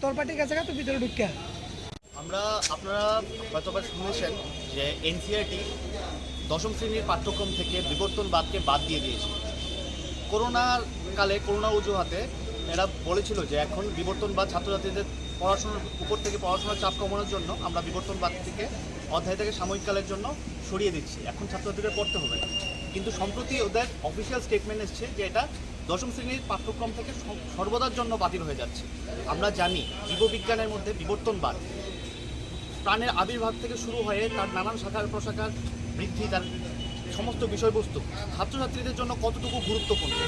তোরপাটি কাছে তো ভিতরে ঢুকে আপনারা গতবার শুনেছেন যে এনসিইআরটি দশম শ্রেণীর পাঠ্যক্রম থেকে বিবর্তনবাদকে বাদ দিয়ে দিয়েছে। করোনার কালে করোনা অজুহাতে এরা বলেছিল যে এখন বিবর্তনবাদ ছাত্রছাত্রীদের পড়াশোনার উপর থেকে পড়াশোনার চাপ কমানোর জন্য আমরা বিবর্তনবাদ থেকে অধ্যায় থেকে সাময়িককালের জন্য সরিয়ে দিচ্ছি, এখন ছাত্রছাত্রীদের পড়তে হবে না। কিন্তু সম্প্রতি ওদের অফিসিয়াল স্টেটমেন্ট এসছে যে এটা দশম শ্রেণীর পাঠ্যক্রম থেকে সর্বদার জন্য বাতিল হয়ে যাচ্ছে। আমরা জানি জীববিজ্ঞানের মধ্যে বিবর্তনবাদ প্রাণের আবির্ভাব থেকে শুরু হয়ে তার নানান শাখার প্রশাখার বৃদ্ধি, তার সমস্ত বিষয়বস্তু ছাত্রছাত্রীদের জন্য কতটুকু গুরুত্বপূর্ণ।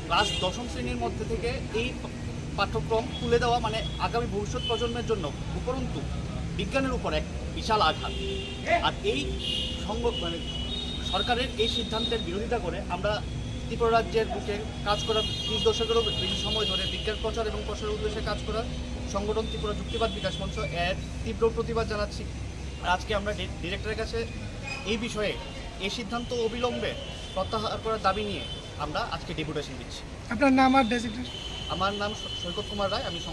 ক্লাস দশম শ্রেণীর মধ্যে থেকে এই পাঠ্যক্রম তুলে দেওয়া মানে আগামী ভবিষ্যৎ প্রজন্মের জন্য উপরন্তু বিজ্ঞানের উপর এক বিশাল আঘাত। আর এই মানে সরকারের এই সিদ্ধান্তের বিরোধিতা করে আমরা ত্রিপুরা রাজ্যের বুকে কাজ করা 30 দশকেরও বেশি সময় ধরে বিজ্ঞান প্রচার এবং প্রসারের উদ্দেশ্যে কাজ করা সংগঠন ত্রিপুরা যুক্তিবাদ বিকাশ মঞ্চ এর তীব্র প্রতিবাদ জানাচ্ছি। আর আজকে আমরা ডিরেক্টরের কাছে এই বিষয়ে এই সিদ্ধান্ত অবিলম্বে প্রত্যাহার করার দাবি নিয়ে আমরা আজকে ডেপুটেশন দিচ্ছি। আপনার নাম আর ডেজিগনেশন? আমার নাম সৈকত কুমার রায়, আমি